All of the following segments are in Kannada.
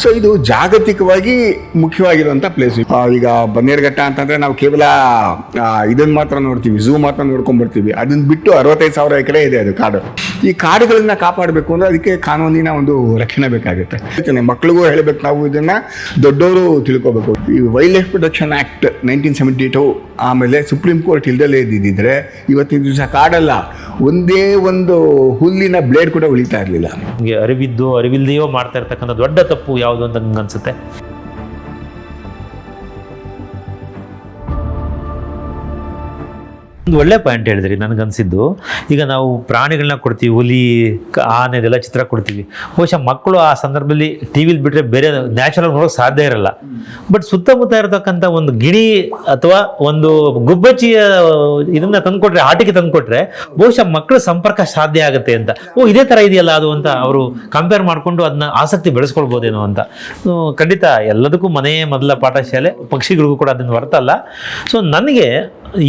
ಸೊ ಇದು ಜಾಗತಿಕವಾಗಿ ಮುಖ್ಯವಾಗಿರುವಂಥ ಪ್ಲೇಸ್. ಈಗ ಬನ್ನೇರುಘಟ್ಟ ಅಂತಂದರೆ ನಾವು ಕೇವಲ ಇದನ್ನು ಮಾತ್ರ ನೋಡ್ತೀವಿ, ಝೂ ಮಾತ್ರ ನೋಡ್ಕೊಂಡ್ಬರ್ತೀವಿ. ಅದನ್ನು ಬಿಟ್ಟು 65,000 ಎಕರೆ ಇದೆ ಅದು ಕಾಡು. ಈ ಕಾಡುಗಳನ್ನ ಕಾಪಾಡಬೇಕು ಅಂದರೆ ಅದಕ್ಕೆ ಕಾನೂನಿನ ಒಂದು ರಕ್ಷಣೆ ಬೇಕಾಗುತ್ತೆ. ಮಕ್ಕಳಿಗೂ ಹೇಳಬೇಕು, ನಾವು ಇದನ್ನು ದೊಡ್ಡವರು ತಿಳ್ಕೊಬೇಕು. ಈ ವೈಲ್ಡ್ ಲೈಫ್ ಪ್ರೊಟೆಕ್ಷನ್ ಆ್ಯಕ್ಟ್ 1972 ಆಮೇಲೆ ಸುಪ್ರೀಂ ಕೋರ್ಟ್ ಇಲ್ದಲೇ ಇದ್ದಿದ್ದರೆ ಇವತ್ತಿನ ದಿವಸ ಕಾಡಲ್ಲ, ಒಂದೇ ಒಂದು ಹುಲ್ಲಿನ ಬ್ಲೇಡ್ ಕೂಡ ಉಳಿತಾ ಇರಲಿಲ್ಲ. ನಮಗೆ ಅರಿವಿಲ್ದೆಯೋ ಮಾಡ್ತಾ ಇರ್ತಕ್ಕಂಥ ದೊಡ್ಡ ತಪ್ಪು ಯಾವುದು ಅಂತ ನಂಗೆ ಅನ್ಸುತ್ತೆ. ಒಂದು ಒಳ್ಳೆ ಪಾಯಿಂಟ್ ಹೇಳಿದ್ರಿ. ನನಗನ್ಸಿದ್ದು, ಈಗ ನಾವು ಪ್ರಾಣಿಗಳನ್ನ ಕೊಡ್ತೀವಿ, ಹುಲಿ ಆನೆದೆಲ್ಲ ಚಿತ್ರ ಕೊಡ್ತೀವಿ. ಬಹುಶಃ ಮಕ್ಕಳು ಆ ಸಂದರ್ಭದಲ್ಲಿ ಟಿ ವಿಲಿ ಬಿಟ್ಟರೆ ಬೇರೆ ನ್ಯಾಚುರಲ್ ನೋಡೋಕೆ ಸಾಧ್ಯ ಇರಲ್ಲ. ಬಟ್ ಸುತ್ತಮುತ್ತ ಇರತಕ್ಕಂಥ ಒಂದು ಗಿಣಿ ಅಥವಾ ಒಂದು ಗುಬ್ಬಚ್ಚಿಯ ಇದನ್ನ ತಂದುಕೊಟ್ರೆ, ಆಟಿಕೆ ತಂದುಕೊಟ್ರೆ ಬಹುಶಃ ಮಕ್ಕಳ ಸಂಪರ್ಕ ಸಾಧ್ಯ ಆಗುತ್ತೆ ಅಂತ. ಇದೇ ಥರ ಇದೆಯಲ್ಲ ಅದು ಅಂತ ಅವರು ಕಂಪೇರ್ ಮಾಡಿಕೊಂಡು ಅದನ್ನ ಆಸಕ್ತಿ ಬೆಳೆಸ್ಕೊಳ್ಬೋದೇನೋ ಅಂತ. ಖಂಡಿತ ಎಲ್ಲದಕ್ಕೂ ಮನೆಯೇ ಮೊದಲ ಪಾಠಶಾಲೆ, ಪಕ್ಷಿಗಳಿಗೂ ಕೂಡ ಅದನ್ನು ಹೊರತಲ್ಲ. ಸೊ ನನಗೆ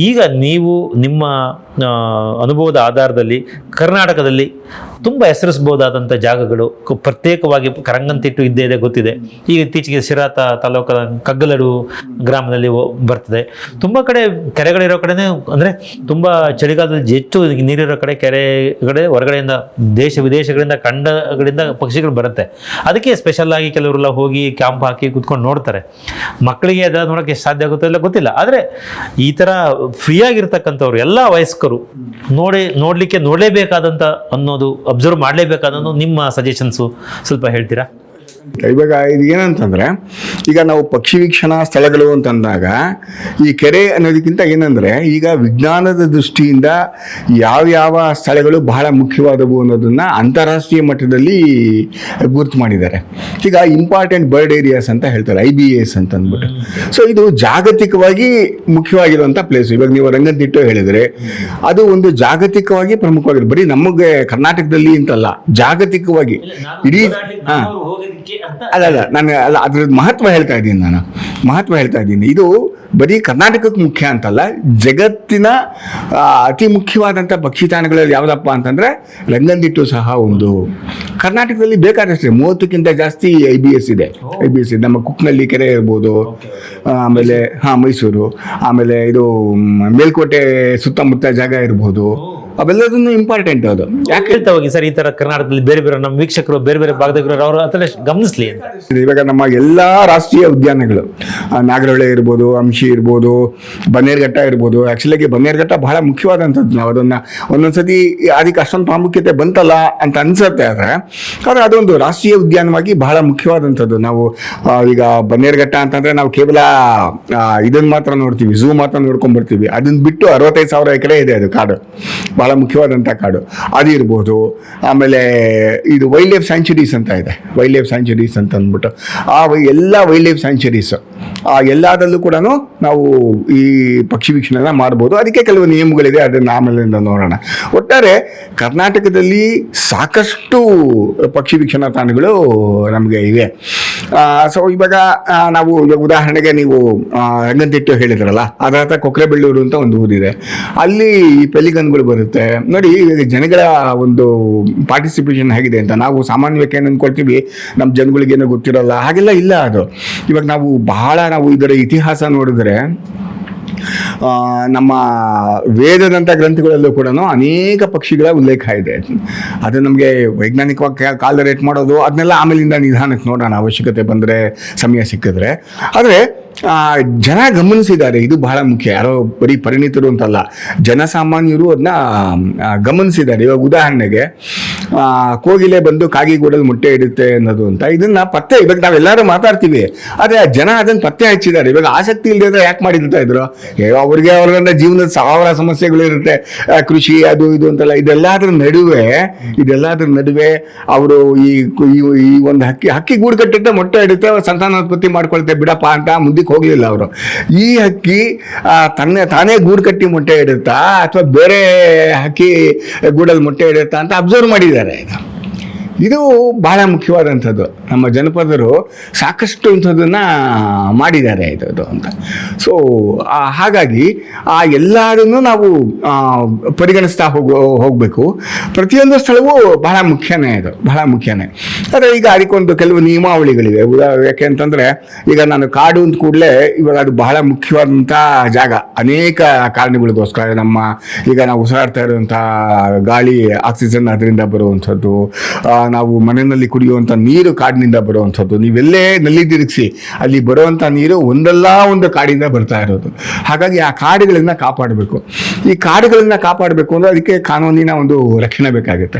ಈಗ ನೀವು ನಿಮ್ಮ ಅನುಭವದ ಆಧಾರದಲ್ಲಿ ಕರ್ನಾಟಕದಲ್ಲಿ ತುಂಬ ಹೆಸರಿಸ್ಬೋದಾದಂಥ ಜಾಗಗಳು ಪ್ರತ್ಯೇಕವಾಗಿ ಕರಂಗಂತಿಟ್ಟು ಇದ್ದೇ ಇದೆ, ಗೊತ್ತಿದೆ. ಈಗ ಇತ್ತೀಚೆಗೆ ಶಿರಾ ತಾಲೂಕದ ಕಗ್ಗಲಡು ಗ್ರಾಮದಲ್ಲಿ ಬರ್ತದೆ. ತುಂಬ ಕಡೆ ಕೆರೆಗಳಿರೋ ಕಡೆನೇ, ಅಂದರೆ ತುಂಬ ಚಳಿಗಾಲದಲ್ಲಿ ಹೆಚ್ಚು ನೀರಿರೋ ಕಡೆ ಕೆರೆಗಡೆ ಹೊರಗಡೆಯಿಂದ ದೇಶ ವಿದೇಶಗಳಿಂದ ಖಂಡಗಳಿಂದ ಪಕ್ಷಿಗಳು ಬರುತ್ತೆ. ಅದಕ್ಕೆ ಸ್ಪೆಷಲ್ ಆಗಿ ಕೆಲವರೆಲ್ಲ ಹೋಗಿ ಕ್ಯಾಂಪ್ ಹಾಕಿ ಕೂತ್ಕೊಂಡು ನೋಡ್ತಾರೆ. ಮಕ್ಕಳಿಗೆ ಅದನ್ನು ನೋಡೋಕ್ಕೆ ಎಷ್ಟು ಸಾಧ್ಯ ಆಗುತ್ತೋ ಇಲ್ಲ ಗೊತ್ತಿಲ್ಲ. ಆದರೆ ಈ ಥರ ಫ್ರೀಯಾಗಿರ್ತಕ್ಕಂಥವ್ರು ಎಲ್ಲ ವಯಸ್ಕರು ನೋಡಲೇಬೇಕಾದಂಥ ಅನ್ನೋದು, ಅಬ್ಸರ್ವ್ ಮಾಡಲೇಬೇಕಾದ ನಿಮ್ಮ ಸಜೆಷನ್ಸು ಸ್ವಲ್ಪ ಹೇಳ್ತೀರಾ? ಇವಾಗ ಇದು ಏನಂತಂದರೆ, ಈಗ ನಾವು ಪಕ್ಷಿ ವೀಕ್ಷಣಾ ಸ್ಥಳಗಳು ಅಂತಂದಾಗ ಈ ಕೆರೆ ಅನ್ನೋದಕ್ಕಿಂತ ಏನಂದರೆ, ಈಗ ವಿಜ್ಞಾನದ ದೃಷ್ಟಿಯಿಂದ ಯಾವ್ಯಾವ ಸ್ಥಳಗಳು ಬಹಳ ಮುಖ್ಯವಾದವು ಅನ್ನೋದನ್ನು ಅಂತಾರಾಷ್ಟ್ರೀಯ ಮಟ್ಟದಲ್ಲಿ ಗುರುತು ಮಾಡಿದ್ದಾರೆ. ಈಗ ಇಂಪಾರ್ಟೆಂಟ್ ಬರ್ಡ್ ಏರಿಯಾಸ್ ಅಂತ ಹೇಳ್ತಾರೆ, IBAs ಅಂತ ಅಂದ್ಬಿಟ್ಟು. ಸೊ ಇದು ಜಾಗತಿಕವಾಗಿ ಮುಖ್ಯವಾಗಿರುವಂಥ ಪ್ಲೇಸ್. ಇವಾಗ ನೀವು ರಂಗನತಿಟ್ಟು ಹೇಳಿದರೆ ಅದು ಒಂದು ಜಾಗತಿಕವಾಗಿ ಪ್ರಮುಖವಾಗಿರೋ, ಬರೀ ನಮಗೆ ಕರ್ನಾಟಕದಲ್ಲಿ ಅಂತಲ್ಲ, ಜಾಗತಿಕವಾಗಿ ಇಡೀ ನಾನು ಅದ್ರ ಮಹತ್ವ ಹೇಳ್ತಾ ಇದ್ದೀನಿ. ಇದು ಬರೀ ಕರ್ನಾಟಕಕ್ಕೆ ಮುಖ್ಯ ಅಂತಲ್ಲ, ಜಗತ್ತಿನ ಅತಿ ಮುಖ್ಯವಾದಂಥ ಪಕ್ಷಿ ತಾಣಗಳಲ್ಲಿ ಯಾವುದಪ್ಪ ಅಂತಂದರೆ ರಂಗನತಿಟ್ಟು ಸಹ ಒಂದು. ಕರ್ನಾಟಕದಲ್ಲಿ ಬೇಕಾದಷ್ಟೇ 30ಕ್ಕಿಂತ ಜಾಸ್ತಿ IBAs ಇದೆ. ನಮ್ಮ ಕುಕ್ನಲ್ಲಿ ಕೆರೆ ಇರ್ಬೋದು, ಆಮೇಲೆ ಮೈಸೂರು, ಆಮೇಲೆ ಇದು ಮೇಲ್ಕೋಟೆ ಸುತ್ತಮುತ್ತ ಜಾಗ ಇರ್ಬೋದು, ಅವೆಲ್ಲದನ್ನು ಇಂಪಾರ್ಟೆಂಟ್. ಅದು ಯಾಕೆ ಹೇಳ್ತಾ ಹೋಗಿ ಸರ್, ಈ ತರ ಕರ್ನಾಟಕದಲ್ಲಿ ಬೇರೆ ಬೇರೆ ನಮ್ಮ ವೀಕ್ಷಕರು ಬೇರೆ ಬೇರೆ ಭಾಗದವರು ಅವರು ಅದನ್ನ ಗಮನಿಸಲಿ ಅಂತ. ಇವಾಗ ನಮ್ಮ ಎಲ್ಲ ರಾಷ್ಟ್ರೀಯ ಉದ್ಯಾನಗಳು, ನಾಗರಹೊಳೆ ಇರ್ಬೋದು, ಅಂಶಿ ಇರ್ಬೋದು, ಬನ್ನೇರುಘಟ್ಟ ಇರ್ಬೋದು. ಆ್ಯಕ್ಚುಲಾಗಿ ಬನ್ನೇರುಘಟ್ಟ ಬಹಳ ಮುಖ್ಯವಾದಂಥದ್ದು. ನಾವು ಅದನ್ನು ಒಂದೊಂದ್ಸತಿ ಅದಕ್ಕೆ ಅಷ್ಟೊಂದು ಪ್ರಾಮುಖ್ಯತೆ ಬಂತಲ್ಲ ಅಂತ ಅನ್ಸುತ್ತೆ. ಆದರೆ ಅದೊಂದು ರಾಷ್ಟ್ರೀಯ ಉದ್ಯಾನವಾಗಿ ಬಹಳ ಮುಖ್ಯವಾದಂಥದ್ದು. ನಾವು ಈಗ ಬನ್ನೇರುಘಟ್ಟ ಅಂತಂದರೆ ನಾವು ಕೇವಲ ಇದನ್ನು ಮಾತ್ರ ನೋಡ್ತೀವಿ, ಝೂ ಮಾತ್ರ ನೋಡ್ಕೊಂಡ್ಬರ್ತೀವಿ. ಅದನ್ನು ಬಿಟ್ಟು 65,000 ಎಕರೆ ಇದೆ ಅದು ಕಾಡು, ಬಹಳ ಮುಖ್ಯವಾದಂಥ ಕಾಡು. ಅದು ಇರ್ಬೋದು. ಆಮೇಲೆ ಇದು ವೈಲ್ಡ್ ಲೈಫ್ ಸ್ಯಾಂಚುರೀಸ್ ಅಂತ ಇದೆ, ವೈಲ್ಡ್ ಲೈಫ್ ಸ್ಯಾಂಚುರೀಸ್ ಅಂತ ಅಂದ್ಬಿಟ್ಟು. ಎಲ್ಲ ವೈಲ್ಡ್ ಲೈಫ್ ಸ್ಯಾಂಚುರೀಸ್ ಎಲ್ಲದರಲ್ಲೂ ಕೂಡ ನಾವು ಈ ಪಕ್ಷಿ ವೀಕ್ಷಣೆನ ಮಾಡ್ಬೋದು. ಅದಕ್ಕೆ ಕೆಲವು ನಿಯಮಗಳಿದೆ, ಅದನ್ನು ಆಮೇಲಿಂದ ನೋಡೋಣ. ಒಟ್ಟಾರೆ ಕರ್ನಾಟಕದಲ್ಲಿ ಸಾಕಷ್ಟು ಪಕ್ಷಿ ವೀಕ್ಷಣಾ ತಾಣಗಳು ನಮಗೆ ಇವೆ. ಸೊ ಇವಾಗ ನಾವು ಉದಾಹರಣೆಗೆ ನೀವು ರಂಗನತಿಟ್ಟು ಹೇಳಿದ್ರಲ್ಲ, ಅದರ ಹತ್ರ ಕೊಕ್ರೆಬೆಳ್ಳೂರು ಅಂತ ಒಂದು ಊರಿದೆ. ಅಲ್ಲಿ ಪೆಲಿಗನ್ಗಳು ಬರುತ್ತೆ ನೋಡಿ. ಜನಗಳ ಒಂದು ಪಾರ್ಟಿಸಿಪೇಷನ್ ಹೇಗಿದೆ ಅಂತ ನಾವು ಸಾಮಾನ್ಯವಾಗಿ ಏನು ಅಂದ್ಕೊಳ್ತೀವಿ, ನಮ್ಮ ಜನಗಳಿಗೇನೋ ಗೊತ್ತಿರೋಲ್ಲ, ಹಾಗೆಲ್ಲ ಇಲ್ಲ. ಅದು ಇವಾಗ ನಾವು ಇದರ ಇತಿಹಾಸ ನೋಡಿದ್ರೆ ನಮ್ಮ ವೇದದಂಥ ಗ್ರಂಥಗಳಲ್ಲೂ ಕೂಡ ಅನೇಕ ಪಕ್ಷಿಗಳ ಉಲ್ಲೇಖ ಇದೆ. ಅದು ನಮಗೆ ವೈಜ್ಞಾನಿಕವಾಗಿ ಕಾಲ್ ರೇಟ್ ಮಾಡೋದು ಅದನ್ನೆಲ್ಲ ಆಮೇಲಿಂದ ನಿಧಾನಕ್ಕೆ ನೋಡೋಣ, ಅವಶ್ಯಕತೆ ಬಂದರೆ, ಸಮಯ ಸಿಕ್ಕಿದ್ರೆ. ಆದರೆ ಜನ ಗಮನಿಸಿದ್ದಾರೆ, ಇದು ಬಹಳ ಮುಖ್ಯ. ಯಾರೋ ಬರೀ ಪರಿಣಿತರು ಅಂತಲ್ಲ, ಜನಸಾಮಾನ್ಯರು ಅದನ್ನ ಗಮನಿಸಿದ್ದಾರೆ. ಇವಾಗ ಉದಾಹರಣೆಗೆ ಕೋಗಿಲೆ ಬಂದು ಕಾಗಿಗೂಡಲ್ಲಿ ಮೊಟ್ಟೆ ಇಡುತ್ತೆ ಅನ್ನೋದು ಅಂತ, ಇದನ್ನ ಪತ್ತೆ ಇವಾಗ ನಾವೆಲ್ಲರೂ ಮಾತಾಡ್ತೀವಿ, ಆದರೆ ಜನ ಅದನ್ನು ಪತ್ತೆ ಹಚ್ಚಿದ್ದಾರೆ. ಇವಾಗ ಆಸಕ್ತಿ ಇಲ್ಲದೆ ಯಾಕೆ ಮಾಡಿರ್ತಾ ಇದ್ರು? ಅವ್ರಿಗೆ ಜೀವನದ 1000 ಸಮಸ್ಯೆಗಳು ಇರುತ್ತೆ, ಕೃಷಿ ಅದು ಇದು ಅಂತೆಲ್ಲ. ಇದೆಲ್ಲದ್ರ ನಡುವೆ ಅವರು ಈ ಒಂದು ಹಕ್ಕಿ ಗೂಡು ಕಟ್ಟಿರುತ್ತೆ, ಮೊಟ್ಟೆ ಇಡುತ್ತೆ, ಸಂತಾನೋತ್ಪತ್ತಿ ಮಾಡ್ಕೊಳ್ತೆ, ಬಿಡಪ್ಪ ಅಂತ ಮುಂದಕ್ಕೆ ಹೋಗ್ಲಿಲ್ಲ ಅವರು. ಈ ಹಕ್ಕಿ ತಾನೇ ಗೂಡು ಕಟ್ಟಿ ಮೊಟ್ಟೆ ಇಡುತ್ತಾ ಅಥವಾ ಬೇರೆ ಹಕ್ಕಿ ಗೂಡಲ್ಲಿ ಮೊಟ್ಟೆ ಇಡುತ್ತಾ ಅಂತ ಅಬ್ಸರ್ವ್ ಮಾಡಿದ್ದಾರೆ. ಇದು ಬಹಳ ಮುಖ್ಯವಾದಂಥದ್ದು. ನಮ್ಮ ಜನಪದರು ಸಾಕಷ್ಟು ಇಂಥದ್ದನ್ನು ಮಾಡಿದ್ದಾರೆ ಇದು ಅಂತ. ಸೊ ಹಾಗಾಗಿ ಆ ಎಲ್ಲರನ್ನು ನಾವು ಪರಿಗಣಿಸ್ತಾ ಹೋಗಬೇಕು. ಪ್ರತಿಯೊಂದು ಸ್ಥಳವೂ ಬಹಳ ಮುಖ್ಯನೇ, ಇದು ಬಹಳ ಮುಖ್ಯನೇ. ಆದರೆ ಈಗ ಅದಕ್ಕೊಂದು ಕೆಲವು ನಿಯಮಾವಳಿಗಳಿವೆ. ಯಾಕೆ ಅಂತಂದರೆ, ಈಗ ನಾನು ಕಾಡು ಅಂತ ಕೂಡಲೇ ಇವಾಗ ಅದು ಬಹಳ ಮುಖ್ಯವಾದಂಥ ಜಾಗ. ಅನೇಕ ಕಾರಣಗಳಿಗೋಸ್ಕರ ಈಗ ನಾವು ಉಸಿರಾಡ್ತಾ ಇರುವಂಥ ಗಾಳಿ, ಆಕ್ಸಿಜನ್ ಅದರಿಂದ ಬರುವಂಥದ್ದು, ನಾವು ಮನೆಯಲ್ಲಿ ಕುಡಿಯುವಂಥ ನೀರು ಕಾಡಿನಿಂದ ಬರುವಂಥದ್ದು. ನೀವೆಲ್ಲೇ ನಲ್ಲಿ ತಿರುಗಿಸಿ ಅಲ್ಲಿ ಬರುವಂಥ ನೀರು ಒಂದಲ್ಲ ಒಂದು ಕಾಡಿಂದ ಬರ್ತಾ ಇರೋದು. ಹಾಗಾಗಿ ಆ ಕಾಡುಗಳನ್ನು ಕಾಪಾಡಬೇಕು. ಈ ಕಾಡುಗಳನ್ನು ಕಾಪಾಡಬೇಕು ಅಂದರೆ ಅದಕ್ಕೆ ಕಾನೂನಿನ ಒಂದು ರಕ್ಷಣೆ ಬೇಕಾಗುತ್ತೆ.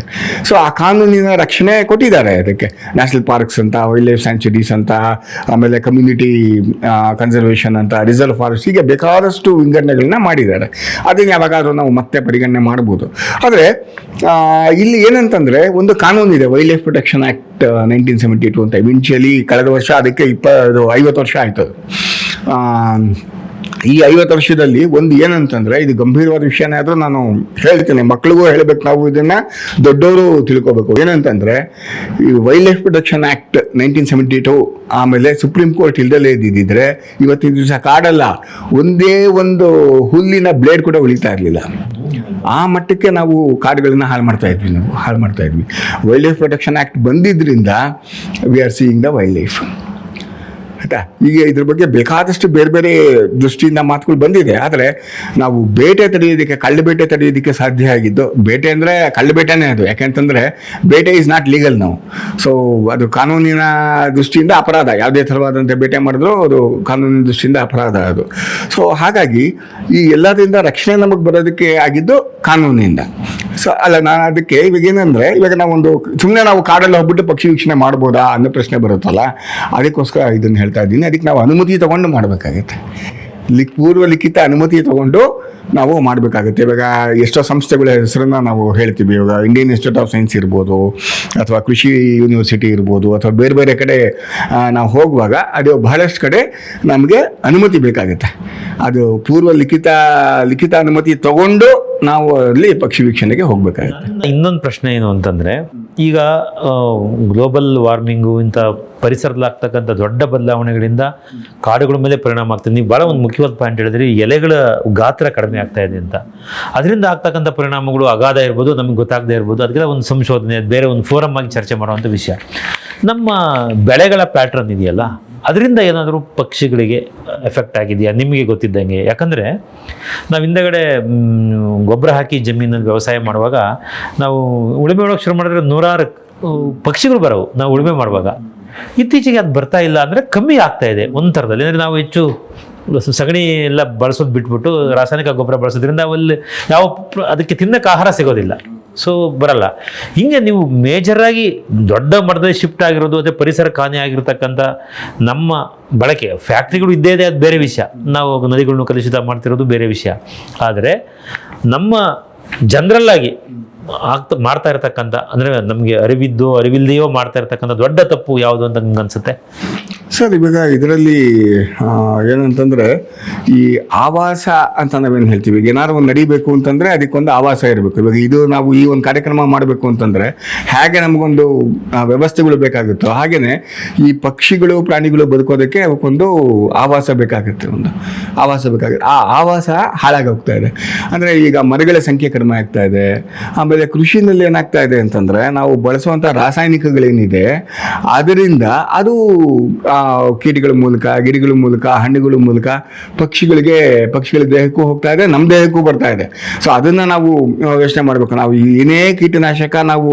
ಸೊ ಆ ಕಾನೂನಿನ ರಕ್ಷಣೆ ಕೊಟ್ಟಿದ್ದಾರೆ ಅದಕ್ಕೆ. ನ್ಯಾಷನಲ್ ಪಾರ್ಕ್ಸ್ ಅಂತ, ವೈಲ್ಡ್ ಲೈಫ್ ಸ್ಯಾಂಕ್ಚುರೀಸ್ ಅಂತ, ಆಮೇಲೆ ಕಮ್ಯುನಿಟಿ ಕನ್ಸರ್ವೇಷನ್ ಅಂತ, ರಿಸರ್ವ್ ಫಾರೆಸ್ಟ್, ಹೀಗೆ ಬೇಕಾದಷ್ಟು ವಿಂಗಡಣೆಗಳನ್ನ ಮಾಡಿದ್ದಾರೆ. ಅದನ್ನು ಯಾವಾಗಾದ್ರೂ ನಾವು ಮತ್ತೆ ಪರಿಗಣನೆ ಮಾಡ್ಬೋದು. ಆದರೆ ಇಲ್ಲಿ ಏನಂತಂದರೆ, ಒಂದು ಕಾನೂನಿದೆ, ವೈಲ್ಡ್ ಲೈಫ್ ಪ್ರೊಟೆಕ್ಷನ್ ಆ್ಯಕ್ಟ್ 1972 ಅಂತ. ಇವಿನ್ಚುಯಲಿ ಕಳೆದ ವರ್ಷ ಅದಕ್ಕೆ 50 ವರ್ಷ ಆಯ್ತು. ಈ 50 ವರ್ಷದಲ್ಲಿ ಒಂದು ಏನಂತಂದರೆ, ಇದು ಗಂಭೀರವಾದ ವಿಷಯನೇ ಆದರೂ ನಾನು ಹೇಳ್ತೇನೆ, ಮಕ್ಕಳಿಗೂ ಹೇಳಬೇಕು, ನಾವು ಇದನ್ನು ದೊಡ್ಡವರು ತಿಳ್ಕೊಬೇಕು. ಏನಂತಂದರೆ, ಈ ವೈಲ್ಡ್ ಲೈಫ್ ಪ್ರೊಟೆಕ್ಷನ್ ಆ್ಯಕ್ಟ್ 1972 ಆಮೇಲೆ ಸುಪ್ರೀಂ ಕೋರ್ಟ್ ಇಲ್ದಲೇ ಇದ್ದಿದ್ದರೆ ಇವತ್ತಿನ ದಿವಸ ಕಾಡಲ್ಲ ಒಂದೇ ಒಂದು ಹುಲ್ಲಿನ ಬ್ಲೇಡ್ ಕೂಡ ಉಳಿತಾ ಇರಲಿಲ್ಲ. ಆ ಮಟ್ಟಕ್ಕೆ ನಾವು ಕಾಡುಗಳನ್ನ ಹಾಳು ಮಾಡ್ತಾ ಇದ್ವಿ. ವೈಲ್ಡ್ ಲೈಫ್ ಪ್ರೊಟೆಕ್ಷನ್ ಆ್ಯಕ್ಟ್ ಬಂದಿದ್ದರಿಂದ we are seeing the wild life. ಆಯಿತಾ? ಈಗ ಇದ್ರ ಬಗ್ಗೆ ಬೇಕಾದಷ್ಟು ಬೇರೆ ಬೇರೆ ದೃಷ್ಟಿಯಿಂದ ಮಾತುಗಳು ಬಂದಿದೆ. ಆದರೆ ನಾವು ಬೇಟೆ ತಡೆಯೋದಕ್ಕೆ, ಕಳ್ಳಬೇಟೆ ತಡೆಯೋದಕ್ಕೆ ಸಾಧ್ಯ ಆಗಿದ್ದು, ಬೇಟೆ ಅಂದರೆ ಕಳ್ಳಬೇಟೆನೇ ಅದು. ಯಾಕೆಂತಂದರೆ ಬೇಟೆ ಈಸ್ ನಾಟ್ ಲೀಗಲ್ ನಾವು. ಸೊ ಅದು ಕಾನೂನಿನ ದೃಷ್ಟಿಯಿಂದ ಅಪರಾಧ. ಯಾವುದೇ ಥರವಾದಂಥ ಬೇಟೆ ಮಾಡಿದ್ರು ಅದು ಕಾನೂನಿನ ದೃಷ್ಟಿಯಿಂದ ಅಪರಾಧ ಅದು. ಸೊ ಹಾಗಾಗಿ ಈ ಎಲ್ಲದರಿಂದ ರಕ್ಷಣೆ ನಮಗೆ ಬರೋದಕ್ಕೆ ಆಗಿದ್ದು ಕಾನೂನಿಂದ. ಸೊ ನಾನು ಅದಕ್ಕೆ ಇವಾಗ ಏನಂದರೆ, ಇವಾಗ ಸುಮ್ಮನೆ ನಾವು ಕಾಡಲ್ಲಿ ಹೋಗ್ಬಿಟ್ಟು ಪಕ್ಷಿ ವೀಕ್ಷಣೆ ಮಾಡ್ಬೋದಾ ಅನ್ನೋ ಪ್ರಶ್ನೆ ಬರುತ್ತಲ್ಲ, ಅದಕ್ಕೋಸ್ಕರ ಇದನ್ನು ಹೇಳ್ತಾ ಇದ್ದೀನಿ. ಅದಕ್ಕೆ ನಾವು ಅನುಮತಿ ತೊಗೊಂಡು ಮಾಡಬೇಕಾಗತ್ತೆ. ಪೂರ್ವ ಲಿಖಿತ ಅನುಮತಿ ತೊಗೊಂಡು ನಾವು ಮಾಡಬೇಕಾಗುತ್ತೆ. ಇವಾಗ ಎಷ್ಟೋ ಸಂಸ್ಥೆಗಳ ಹೆಸರನ್ನು ನಾವು ಹೇಳ್ತೀವಿ. ಇವಾಗ ಇಂಡಿಯನ್ ಇನ್ಸ್ಟಿಟ್ಯೂಟ್ ಆಫ್ ಸೈನ್ಸ್ ಇರ್ಬೋದು, ಅಥವಾ ಕೃಷಿ ಯೂನಿವರ್ಸಿಟಿ ಇರ್ಬೋದು, ಅಥವಾ ಬೇರೆ ಬೇರೆ ಕಡೆ ನಾವು ಹೋಗುವಾಗ ಅದು ಬಹಳಷ್ಟು ಕಡೆ ನಮಗೆ ಅನುಮತಿ ಬೇಕಾಗುತ್ತೆ. ಅದು ಪೂರ್ವ ಲಿಖಿತ ಅನುಮತಿ ತಗೊಂಡು ನಾವು ಅಲ್ಲಿ ಪಕ್ಷಿ ವೀಕ್ಷಣೆಗೆ ಹೋಗಬೇಕಾಗುತ್ತೆ. ಇನ್ನೊಂದು ಪ್ರಶ್ನೆ ಏನು ಅಂತಂದರೆ, ಈಗ ಗ್ಲೋಬಲ್ ವಾರ್ಮಿಂಗು ಇಂಥ ಪರಿಸರದಲ್ಲಾಗ್ತಕ್ಕಂಥ ದೊಡ್ಡ ಬದಲಾವಣೆಗಳಿಂದ ಕಾಡುಗಳ ಮೇಲೆ ಪರಿಣಾಮ ಆಗ್ತದೆ. ನೀವು ಭಾಳ ಒಂದು ಮುಖ್ಯವಾದ ಪಾಯಿಂಟ್ ಹೇಳಿದ್ರಿ, ಎಲೆಗಳ ಗಾತ್ರ ಕಡಿಮೆ ಆಗ್ತಾ ಇದೆ ಅಂತ. ಅದರಿಂದ ಆಗ್ತಕ್ಕಂಥ ಪರಿಣಾಮಗಳು ಅಗಾಧ ಇರ್ಬೋದು, ನಮಗೆ ಗೊತ್ತಾಗದೇ ಇರ್ಬೋದು. ಅದಕ್ಕೆ ಒಂದು ಸಂಶೋಧನೆ, ಬೇರೆ ಒಂದು ಫೋರಮ್ ಆಗಿ ಚರ್ಚೆ ಮಾಡುವಂಥ ವಿಷಯ. ನಮ್ಮ ಬೆಳೆಗಳ ಪ್ಯಾಟ್ರನ್ ಇದೆಯಲ್ಲ, ಅದರಿಂದ ಏನಾದರೂ ಪಕ್ಷಿಗಳಿಗೆ ಎಫೆಕ್ಟ್ ಆಗಿದೆಯಾ ನಿಮಗೆ ಗೊತ್ತಿದ್ದಂಗೆ? ಯಾಕಂದರೆ ನಾವು ಹಿಂದಗಡೆ ಗೊಬ್ಬರ ಹಾಕಿ ಜಮೀನಲ್ಲಿ ವ್ಯವಸಾಯ ಮಾಡುವಾಗ ನಾವು ಉಳುಮೆ ಒಳಗೆ ಶುರು ಮಾಡಿದ್ರೆ 100 ಪಕ್ಷಿಗಳು ಬರೋವು ನಾವು ಉಳುಮೆ ಮಾಡುವಾಗ. ಇತ್ತೀಚೆಗೆ ಅದು ಬರ್ತಾ ಇಲ್ಲ, ಅಂದರೆ ಕಮ್ಮಿ ಆಗ್ತಾ ಇದೆ ಒಂದು ಥರದಲ್ಲಿ. ಅಂದರೆ ನಾವು ಹೆಚ್ಚು ಸಗಣಿ ಎಲ್ಲ ಬಳಸೋದು ಬಿಟ್ಬಿಟ್ಟು ರಾಸಾಯನಿಕ ಗೊಬ್ಬರ ಬಳಸೋದ್ರಿಂದ ಅದಕ್ಕೆ ತಿನ್ನಕ್ಕೆ ಆಹಾರ ಸಿಗೋದಿಲ್ಲ. ಸೊ ಬರಲ್ಲ. ಹಿಂಗೆ ನೀವು ಮೇಜರಾಗಿ ದೊಡ್ಡ ಮಟ್ಟದಲ್ಲಿ ಶಿಫ್ಟ್ ಆಗಿರೋದು, ಅದೇ ಪರಿಸರ ಹಾನಿ ಆಗಿರ್ತಕ್ಕಂಥ ನಮ್ಮ ಬಳಕೆ, ಫ್ಯಾಕ್ಟ್ರಿಗಳು ಇದ್ದೇ ಇದೆ, ಅದು ಬೇರೆ ವಿಷಯ. ನಾವು ನದಿಗಳನ್ನು ಕಲುಷಿತ ಮಾಡ್ತಿರೋದು ಬೇರೆ ವಿಷಯ. ಆದರೆ ನಮ್ಮ ಜನರಲ್ಲಾಗಿ ಮಾಡ್ತಾ ಇರ್ತಕ್ಕಂಥ, ಅಂದರೆ ನಮಗೆ ಅರಿವಿಲ್ದೆಯೋ ಮಾಡ್ತಾ ಇರ್ತಕ್ಕಂಥ ದೊಡ್ಡ ತಪ್ಪು ಯಾವುದು ಅಂತ ನಿಮ್ಗೆ ಅನ್ಸುತ್ತೆ? ಸರ್, ಇವಾಗ ಇದರಲ್ಲಿ ಏನಂತಂದರೆ, ಈ ಆವಾಸ ಅಂತ ನಾವೇನು ಹೇಳ್ತೀವಿ, ಈಗ ಏನಾದ್ರು ಒಂದು ನಡಿಬೇಕು ಅಂತಂದರೆ ಅದಕ್ಕೊಂದು ಆವಾಸ ಇರಬೇಕು. ಇವಾಗ ನಾವು ಈ ಒಂದು ಕಾರ್ಯಕ್ರಮ ಮಾಡಬೇಕು ಅಂತಂದರೆ ಹೇಗೆ ನಮಗೊಂದು ವ್ಯವಸ್ಥೆಗಳು ಬೇಕಾಗುತ್ತೋ, ಹಾಗೆಯೇ ಈ ಪಕ್ಷಿಗಳು, ಪ್ರಾಣಿಗಳು ಬದುಕೋದಕ್ಕೆ ಅವಕ್ಕೊಂದು ಆವಾಸ ಬೇಕಾಗುತ್ತೆ. ಆ ಆವಾಸ ಹಾಳಾಗಿ ಹೋಗ್ತಾ ಇದೆ. ಅಂದರೆ ಈಗ ಮರಗಳ ಸಂಖ್ಯೆ ಕಡಿಮೆ ಆಗ್ತಾ ಇದೆ. ಆಮೇಲೆ ಕೃಷಿನಲ್ಲಿ ಏನಾಗ್ತಾ ಇದೆ ಅಂತಂದರೆ, ನಾವು ಬಳಸುವಂಥ ರಾಸಾಯನಿಕಗಳೇನಿದೆ ಅದರಿಂದ ಅದು ಕೀಟಗಳ ಮೂಲಕ, ಗಿಡಗಳ ಮೂಲಕ, ಹಣ್ಣುಗಳ ಮೂಲಕ ಪಕ್ಷಿಗಳ ದೇಹಕ್ಕೂ ಹೋಗ್ತಾ ಇದೆ, ನಮ್ಮ ದೇಹಕ್ಕೂ ಬರ್ತಾ ಇದೆ. ಸೊ ಅದನ್ನು ನಾವು ಯೋಚನೆ ಮಾಡಬೇಕು. ನಾವು ಏನೇ ಕೀಟನಾಶಕ ನಾವು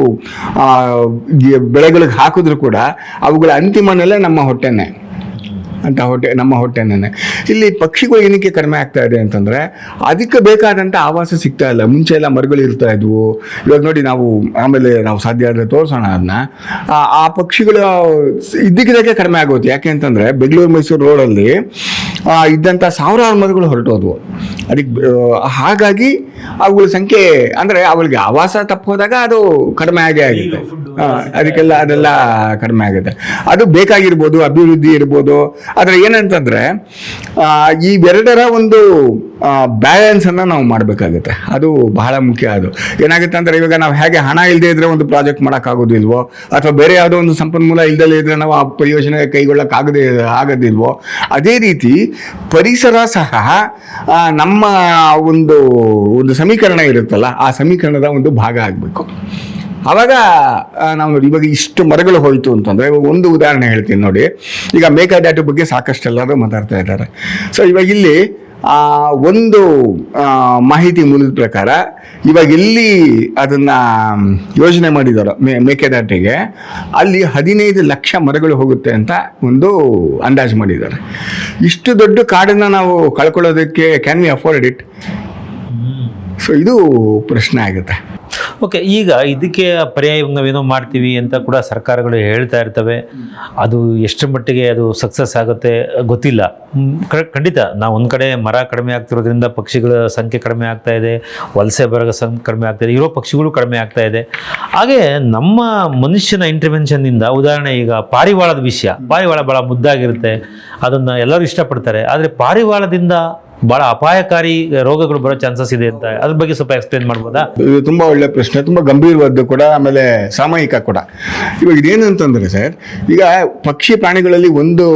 ಬೆಳೆಗಳಿಗೆ ಹಾಕಿದ್ರು ಕೂಡ ಅವುಗಳ ಅಂತಿಮ ನೆಲೆ ನಮ್ಮ ಹೊಟ್ಟೆನೇ. ನಮ್ಮ ಹೊಟ್ಟೆನೇ. ಇಲ್ಲಿ ಪಕ್ಷಿಗಳು ಏನಕ್ಕೆ ಕಡಿಮೆ ಆಗ್ತಾ ಇದೆ ಅಂತಂದರೆ, ಅದಕ್ಕೆ ಬೇಕಾದಂಥ ಆವಾಸ ಸಿಗ್ತಾ ಇಲ್ಲ. ಮುಂಚೆ ಎಲ್ಲ ಮರಗಳು ಇರ್ತಾ ಇದ್ವು. ಇವಾಗ ನೋಡಿ, ಆಮೇಲೆ ನಾವು ಸಾಧ್ಯ ಆದರೆ ತೋರಿಸೋಣ ಅದನ್ನ. ಆ ಪಕ್ಷಿಗಳು ಇದ್ದಕ್ಕಿದ್ದಕ್ಕೆ ಕಡಿಮೆ ಆಗೋದು. ಯಾಕೆ ಅಂತಂದರೆ, ಬೆಂಗಳೂರು ಮೈಸೂರು ರೋಡಲ್ಲಿ ಇದ್ದಂಥ ಸಾವಿರಾರು ಮರಗಳು ಹೊರಟೋದ್ವು. ಹಾಗಾಗಿ ಅವುಗಳ ಸಂಖ್ಯೆ, ಅಂದರೆ ಅವಳಿಗೆ ಆವಾಸ ತಪ್ಪೋದಾಗ ಅದು ಕಡಿಮೆ ಆಗುತ್ತೆ. ಅದೆಲ್ಲ ಕಡಿಮೆ ಆಗುತ್ತೆ. ಅದು ಬೇಕಾಗಿರ್ಬೋದು, ಅಭಿವೃದ್ಧಿ ಇರ್ಬೋದು. ಆದರೆ ಏನಂತಂದರೆ, ಇವೆರಡರ ಒಂದು ಬ್ಯಾಲೆನ್ಸನ್ನು ನಾವು ಮಾಡಬೇಕಾಗುತ್ತೆ. ಅದು ಬಹಳ ಮುಖ್ಯ. ಅದು ಏನಾಗುತ್ತೆ ಅಂದರೆ, ಇವಾಗ ನಾವು ಹೇಗೆ ಹಣ ಇಲ್ಲದೆ ಇದ್ರೆ ಒಂದು ಪ್ರಾಜೆಕ್ಟ್ ಮಾಡೋಕ್ಕಾಗೋದಿಲ್ವೋ, ಅಥವಾ ಬೇರೆ ಯಾವುದೋ ಒಂದು ಸಂಪನ್ಮೂಲ ಇಲ್ಲದೇ ಇದ್ರೆ ನಾವು ಆ ಪರಿಯೋಜನೆ ಆಗೋದಿಲ್ವೋ, ಅದೇ ರೀತಿ ಪರಿಸರ ಸಹ ನಮ್ಮ ಒಂದು ಸಮೀಕರಣ ಇರುತ್ತಲ್ಲ, ಆ ಸಮೀಕರಣದ ಒಂದು ಭಾಗ ಆಗಬೇಕು. ಆವಾಗ ನಾವು ನೋಡಿ, ಇವಾಗ ಇಷ್ಟು ಮರಗಳು ಹೋಯಿತು ಅಂತಂದರೆ, ಇವಾಗ ಒಂದು ಉದಾಹರಣೆ ಹೇಳ್ತೀನಿ ನೋಡಿ. ಈಗ ಮೇಕೆದಾಟು ಬಗ್ಗೆ ಸಾಕಷ್ಟು ಎಲ್ಲರೂ ಮಾತಾಡ್ತಾ ಇದ್ದಾರೆ. ಸೊ ಇವಾಗ ಇಲ್ಲಿ ಒಂದು ಮಾಹಿತಿ ಮೂಲದ ಪ್ರಕಾರ ಇವಾಗ ಎಲ್ಲಿ ಅದನ್ನು ಯೋಜನೆ ಮಾಡಿದಾರೋ ಮೇಕೆದಾಟಿಗೆ, ಅಲ್ಲಿ 15 ಲಕ್ಷ ಮರಗಳು ಹೋಗುತ್ತೆ ಅಂತ ಒಂದು ಅಂದಾಜು ಮಾಡಿದ್ದಾರೆ. ಇಷ್ಟು ದೊಡ್ಡ ಕಾಡನ್ನು ನಾವು ಕಳ್ಕೊಳ್ಳೋದಕ್ಕೆ can we afford it? So ಇದು ಪ್ರಶ್ನೆ ಆಗುತ್ತೆ. ಓಕೆ, ಈಗ ಇದಕ್ಕೆ ಪರ್ಯಾಯ ನಾವೇನೋ ಮಾಡ್ತೀವಿ ಅಂತ ಕೂಡ ಸರ್ಕಾರಗಳು ಹೇಳ್ತಾ ಇರ್ತವೆ. ಅದು ಎಷ್ಟರ ಮಟ್ಟಿಗೆ ಅದು ಸಕ್ಸಸ್ ಆಗುತ್ತೆ ಗೊತ್ತಿಲ್ಲ. ಖಂಡಿತ ನಾವು ಒಂದು ಕಡೆ ಮರ ಕಡಿಮೆ ಆಗ್ತಿರೋದ್ರಿಂದ ಪಕ್ಷಿಗಳ ಸಂಖ್ಯೆ ಕಡಿಮೆ ಆಗ್ತಾ ಇದೆ, ವಲಸೆ ಬರೋ ಸಂಖ್ಯೆ ಕಡಿಮೆ ಆಗ್ತಾ ಇದೆ, ಇರೋ ಪಕ್ಷಿಗಳು ಕಡಿಮೆ ಆಗ್ತಾ ಇದೆ. ಹಾಗೆ ನಮ್ಮ ಮನುಷ್ಯನ ಇಂಟರ್ವೆನ್ಷನ್ನಿಂದ, ಉದಾಹರಣೆ ಈಗ ಪಾರಿವಾಳದ ವಿಷಯ, ಪಾರಿವಾಳ ಭಾಳ ಮುದ್ದಾಗಿರುತ್ತೆ, ಅದನ್ನು ಎಲ್ಲರೂ ಇಷ್ಟಪಡ್ತಾರೆ. ಆದರೆ ಪಾರಿವಾಳದಿಂದ ಭಾಳ ಅಪಾಯಕಾರಿ ರೋಗಗಳು ಬರೋ ಚಾನ್ಸಸ್ ಇದೆ ಅಂತ, ಅದ್ರ ಬಗ್ಗೆ ಸ್ವಲ್ಪ ಎಕ್ಸ್ಪ್ಲೇನ್ ಮಾಡ್ಬೋದಾ? ಇದು ತುಂಬ ಒಳ್ಳೆ ಪ್ರಶ್ನೆ, ತುಂಬ ಗಂಭೀರವಾದ್ದು ಕೂಡ, ಆಮೇಲೆ ಸಾಮಯಿಕ ಕೂಡ. ಇವಾಗ ಇದೇನು ಅಂತಂದರೆ ಸರ್, ಈಗ ಪಕ್ಷಿ ಪ್ರಾಣಿಗಳಲ್ಲಿ ಒಂದು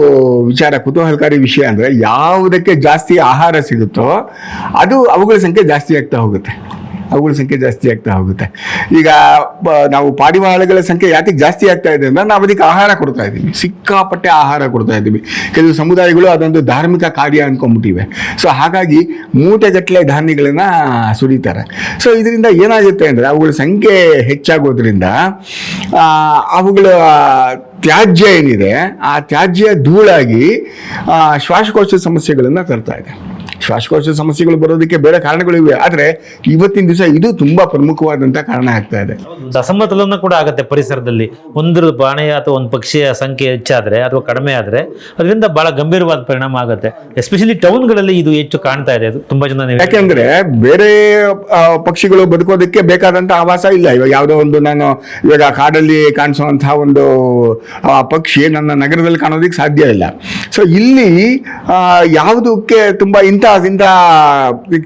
ವಿಚಾರ, ಕುತೂಹಲಕಾರಿ ವಿಷಯ ಅಂದರೆ, ಯಾವುದಕ್ಕೆ ಜಾಸ್ತಿ ಆಹಾರ ಸಿಗುತ್ತೋ ಅದು ಅವುಗಳ ಸಂಖ್ಯೆ ಜಾಸ್ತಿ ಆಗ್ತಾ ಹೋಗುತ್ತೆ. ಈಗ ನಾವು ಪಾರಿವಾಳಗಳ ಸಂಖ್ಯೆ ಯಾಕೆ ಜಾಸ್ತಿ ಆಗ್ತಾ ಇದೆ ಅಂದರೆ, ನಾವು ಅದಕ್ಕೆ ಆಹಾರ ಕೊಡ್ತಾ ಇದ್ದೀವಿ, ಸಿಕ್ಕಾಪಟ್ಟೆ ಆಹಾರ ಕೊಡ್ತಾ ಇದ್ದೀವಿ. ಕೆಲವು ಸಮುದಾಯಗಳು ಅದೊಂದು ಧಾರ್ಮಿಕ ಕಾರ್ಯ ಅಂದ್ಕೊಂಡ್ಬಿಟ್ಟಿವೆ. ಸೊ ಹಾಗಾಗಿ ಮೂಟೆಗಟ್ಟಲೆ ಧಾನ್ಯಗಳನ್ನ ಸುರಿತಾರೆ. ಸೊ ಇದರಿಂದ ಏನಾಗುತ್ತೆ ಅಂದರೆ, ಅವುಗಳ ಸಂಖ್ಯೆ ಹೆಚ್ಚಾಗೋದ್ರಿಂದ ಅವುಗಳ ತ್ಯಾಜ್ಯ ಏನಿದೆ, ಆ ತ್ಯಾಜ್ಯ ಧೂಳಾಗಿ ಶ್ವಾಸಕೋಶ ಸಮಸ್ಯೆಗಳನ್ನು ತರ್ತಾ ಇದೆ. ಶ್ವಾಸಕೋಶ ಸಮಸ್ಯೆಗಳು ಬರೋದಕ್ಕೆ ಬೇರೆ ಕಾರಣಗಳಿವೆ, ಆದರೆ ಇವತ್ತಿನ ದಿವಸ ಇದು ತುಂಬಾ ಪ್ರಮುಖವಾದಂಥ ಕಾರಣ ಆಗ್ತಾ ಇದೆ. ಅಸಮತೋಲನ ಕೂಡ ಆಗುತ್ತೆ ಪರಿಸರದಲ್ಲಿ. ಒಂದು ಪ್ರಾಣಿ ಅಥವಾ ಒಂದು ಪಕ್ಷಿಯ ಸಂಖ್ಯೆ ಹೆಚ್ಚಾದರೆ ಅಥವಾ ಕಡಿಮೆ ಆದರೆ ಅದರಿಂದ ಬಹಳ ಗಂಭೀರವಾದ ಪರಿಣಾಮ ಆಗುತ್ತೆ. ಎಸ್ಪೆಷಲಿ ಟೌನ್ಗಳಲ್ಲಿ ಇದು ಹೆಚ್ಚು ಕಾಣ್ತಾ ಇದೆ. ತುಂಬಾ ಜನ, ಯಾಕೆಂದ್ರೆ ಬೇರೆ ಪಕ್ಷಿಗಳು ಬದುಕೋದಕ್ಕೆ ಬೇಕಾದಂಥ ಆವಾಸ ಇಲ್ಲ. ಇವಾಗ ಯಾವುದೋ ಒಂದು, ನಾನು ಇವಾಗ ಕಾಡಲ್ಲಿ ಕಾಣಿಸುವಂತಹ ಒಂದು ಪಕ್ಷಿ ನನ್ನ ನಗರದಲ್ಲಿ ಕಾಣೋದಕ್ಕೆ ಸಾಧ್ಯ ಇಲ್ಲ. ಸೊ ಇಲ್ಲಿ ಯಾವುದಕ್ಕೆ ತುಂಬ ಇಂಥ